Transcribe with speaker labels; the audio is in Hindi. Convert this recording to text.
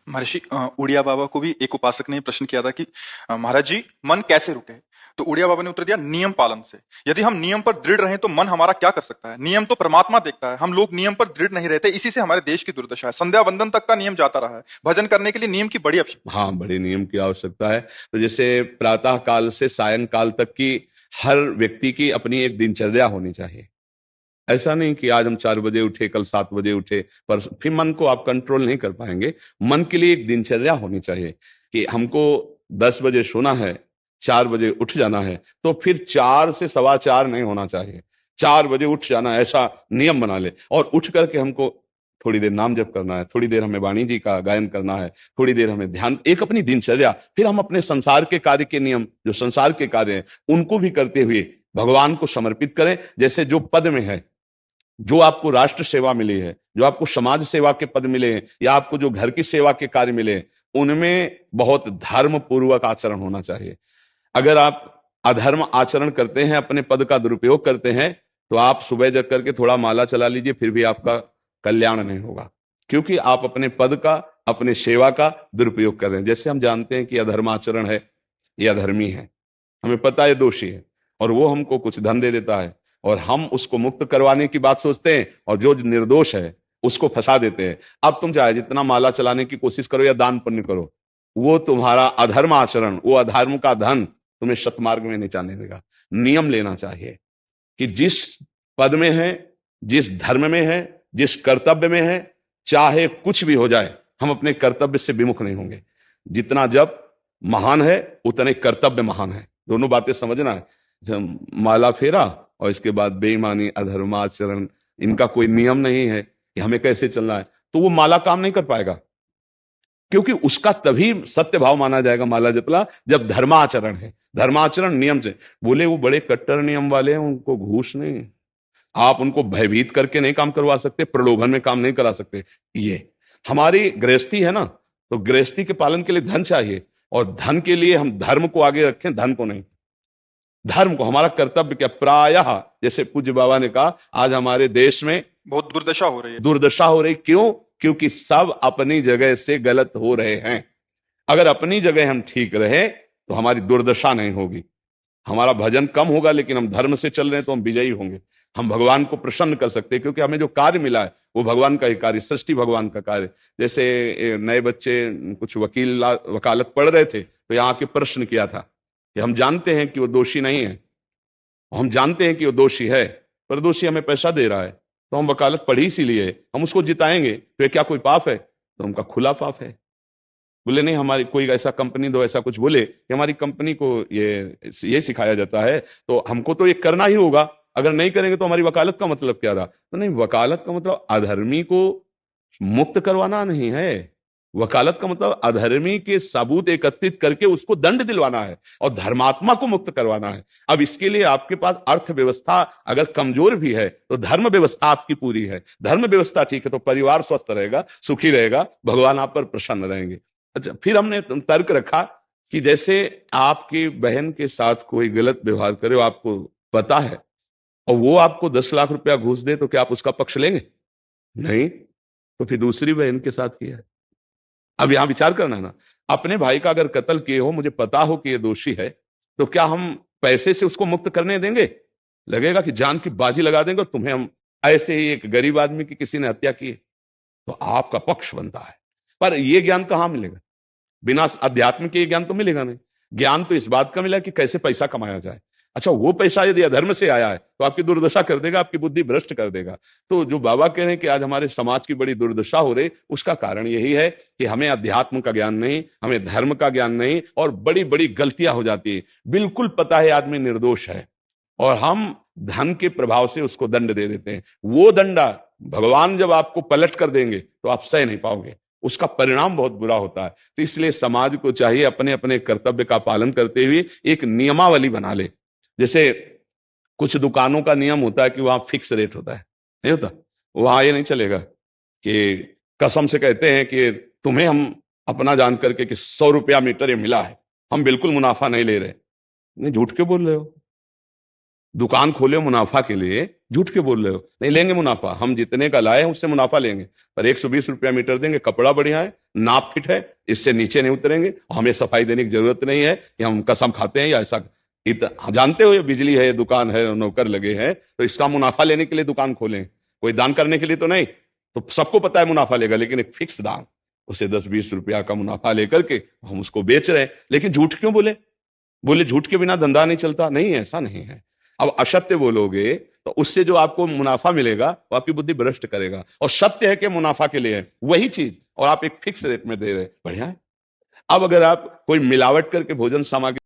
Speaker 1: महर्षि उड़िया बाबा को भी एक उपासक ने प्रश्न किया था कि महाराज जी मन कैसे रुके। तो उड़िया बाबा ने उत्तर दिया नियम पालन से। यदि हम नियम पर दृढ़ रहें तो मन हमारा क्या कर सकता है। नियम तो परमात्मा देखता है, हम लोग नियम पर दृढ़ नहीं रहते, इसी से हमारे देश की दुर्दशा है। संध्या वंदन तक का नियम जाता रहा है, भजन करने के लिए नियम की बड़ी आवश्यकता।
Speaker 2: हाँ, बड़े नियम की आवश्यकता है। तो जैसे प्रातः काल से सायं काल तक की हर व्यक्ति की अपनी एक दिनचर्या होनी चाहिए। ऐसा नहीं कि आज हम 4 बजे उठे, कल 7 बजे उठे, पर फिर मन को आप कंट्रोल नहीं कर पाएंगे। मन के लिए एक दिनचर्या होनी चाहिए कि हमको 10 बजे सोना है, 4 बजे उठ जाना है, तो फिर 4 से 4:15 नहीं होना चाहिए, 4 बजे उठ जाना, ऐसा नियम बना ले। और उठ करके हमको थोड़ी देर नाम जप करना है, थोड़ी देर हमें वाणी जी का गायन करना है, थोड़ी देर हमें ध्यान, एक अपनी दिनचर्या। फिर हम अपने संसार के कार्य के नियम, जो संसार के कार्य हैं, उनको भी करते हुए भगवान को समर्पित करें। जैसे जो पद में है, जो आपको राष्ट्र सेवा मिली है, जो आपको समाज सेवा के पद मिले हैं, या आपको जो घर की सेवा के कार्य मिले हैं, उनमें बहुत धर्म पूर्वक आचरण होना चाहिए। अगर आप अधर्म आचरण करते हैं, अपने पद का दुरुपयोग करते हैं, तो आप सुबह जग करके थोड़ा माला चला लीजिए, फिर भी आपका कल्याण नहीं होगा, क्योंकि आप अपने पद का, अपने सेवा का दुरुपयोग कर रहे हैं। जैसे हम जानते हैं कि अधर्म आचरण है, ये अधर्मी है, हमें पता है दोषी है, और वो हमको कुछ धन दे देता है, और हम उसको मुक्त करवाने की बात सोचते हैं, और जो निर्दोष है उसको फंसा देते हैं। अब तुम चाहे जितना माला चलाने की कोशिश करो या दान पुण्य करो, वो तुम्हारा अधर्म आचरण, वो अधर्म का धन तुम्हें सतमार्ग में नहीं जाने देगा। नियम लेना चाहिए कि जिस पद में है, जिस धर्म में है, जिस कर्तव्य में है, चाहे कुछ भी हो जाए, हम अपने कर्तव्य से विमुख नहीं होंगे। जितना जप महान है, उतने कर्तव्य महान है। दोनों बातें समझना है। जब माला फेरा और इसके बाद बेईमानी, अधर्माचरण, इनका कोई नियम नहीं है कि हमें कैसे चलना है, तो वो माला काम नहीं कर पाएगा, क्योंकि उसका तभी सत्य भाव माना जाएगा माला जपला जब धर्माचरण है। धर्माचरण नियम से। बोले वो बड़े कट्टर नियम वाले हैं, उनको घूस नहीं, आप उनको भयभीत करके नहीं काम करवा सकते, प्रलोभन में काम नहीं करा सकते। ये हमारी गृहस्थी है ना, तो गृहस्थी के पालन के लिए धन चाहिए, और धन के लिए हम धर्म को आगे रखें, धन को नहीं। धर्म को, हमारा कर्तव्य क्या, प्रायः जैसे पूज्य बाबा ने कहा, आज हमारे देश में
Speaker 1: बहुत दुर्दशा हो रही है।
Speaker 2: दुर्दशा हो रही, क्यों? क्योंकि सब अपनी जगह से गलत हो रहे हैं। अगर अपनी जगह हम ठीक रहे तो हमारी दुर्दशा नहीं होगी, हमारा भजन कम होगा, लेकिन हम धर्म से चल रहे हैं तो हम विजयी होंगे। हम भगवान को प्रसन्न कर सकते हैं, क्योंकि हमें जो कार्य मिला है वो भगवान का ही कार्य, सृष्टि भगवान का कार्य। जैसे नए बच्चे कुछ वकालत पढ़ रहे थे, तो यहाँ के प्रश्न किया था कि हम जानते हैं कि वो दोषी नहीं है, हम जानते हैं कि वो दोषी है, पर दोषी हमें पैसा दे रहा है, तो हम वकालत पढ़ी इसीलिए, हम उसको जिताएंगे, तो क्या कोई पाप है? तो उनका खुला पाप है। बोले नहीं, हमारी कोई ऐसा कंपनी दो, ऐसा कुछ बोले कि हमारी कंपनी को ये सिखाया जाता है, तो हमको तो ये करना ही होगा, अगर नहीं करेंगे तो हमारी वकालत का मतलब क्या रहा? तो नहीं, वकालत का मतलब अधर्मी को मुक्त करवाना नहीं है, वकालत का मतलब अधर्मी के सबूत एकत्रित करके उसको दंड दिलवाना है, और धर्मात्मा को मुक्त करवाना है। अब इसके लिए आपके पास अर्थव्यवस्था अगर कमजोर भी है, तो धर्म व्यवस्था आपकी पूरी है। धर्म व्यवस्था ठीक है तो परिवार स्वस्थ रहेगा, सुखी रहेगा, भगवान आप पर प्रसन्न रहेंगे। अच्छा, फिर हमने तर्क रखा कि जैसे आपकी बहन के साथ कोई गलत व्यवहार करे, आपको पता है, और वो आपको 10 लाख रुपया घूस दे, तो क्या आप उसका पक्ष लेंगे? नहीं। तो फिर दूसरी बहन के साथ किया है। अब यहां विचार करना है ना, अपने भाई का अगर कत्ल किए हो, मुझे पता हो कि ये दोषी है, तो क्या हम पैसे से उसको मुक्त करने देंगे? लगेगा कि जान की बाजी लगा देंगे, और तुम्हें हम, ऐसे ही एक गरीब आदमी की किसी ने हत्या की, तो आपका पक्ष बनता है। पर यह ज्ञान कहां मिलेगा? बिना अध्यात्म के ज्ञान तो मिलेगा नहीं। ज्ञान तो इस बात का मिला कि कैसे पैसा कमाया जाए। अच्छा, वो पैसा यदि अधर्म से आया है तो आपकी दुर्दशा कर देगा, आपकी बुद्धि भ्रष्ट कर देगा। तो जो बाबा कह रहे हैं कि आज हमारे समाज की बड़ी दुर्दशा हो रही, उसका कारण यही है कि हमें अध्यात्म का ज्ञान नहीं, हमें धर्म का ज्ञान नहीं, और बड़ी बड़ी गलतियां हो जाती है। बिल्कुल पता है आदमी निर्दोष है, और हम धन के प्रभाव से उसको दंड दे देते हैं। वो दंडा भगवान जब आपको पलट कर देंगे तो आप सह नहीं पाओगे, उसका परिणाम बहुत बुरा होता है। तो इसलिए समाज को चाहिए अपने अपने कर्तव्य का पालन करते हुए एक नियमावली बना ले। जैसे कुछ दुकानों का नियम होता है कि वहां फिक्स रेट होता है, नहीं होता? वहां ये नहीं चलेगा कि कसम से कहते हैं कि तुम्हें हम अपना जान करके कि 100 रुपया मीटर ये मिला है, हम बिल्कुल मुनाफा नहीं ले रहे। नहीं, झूठ क्यों बोल रहे हो? दुकान खोले हो मुनाफा के लिए, झूठ के बोल रहे हो? नहीं लेंगे मुनाफा, हम जितने का लाए हैं उससे मुनाफा लेंगे, पर 120 रुपया मीटर देंगे, कपड़ा बढ़िया है, नाप फिट है, इससे नीचे नहीं उतरेंगे और हमें सफाई देने की जरूरत नहीं है कि हम कसम खाते हैं या ऐसा। जानते हो ये बिजली है, ये दुकान है, नौकर लगे हैं, तो इसका मुनाफा लेने के लिए दुकान खोलें, कोई दान करने के लिए तो नहीं। तो सबको पता है मुनाफा लेगा, लेकिन एक फिक्स दाम, उसे 10-20 रुपया का मुनाफा लेकर के हम उसको बेच रहे हैं। लेकिन झूठ क्यों बोले? बोले झूठ के बिना धंधा नहीं चलता। नहीं, ऐसा नहीं है। अब असत्य बोलोगे तो उससे जो आपको मुनाफा मिलेगा वो आपकी बुद्धि भ्रष्ट करेगा, और सत्य है कि मुनाफा के लिए है वही चीज, और आप एक फिक्स रेट में दे रहे हैं, बढ़िया है। अब अगर आप कोई मिलावट करके भोजन सामग्री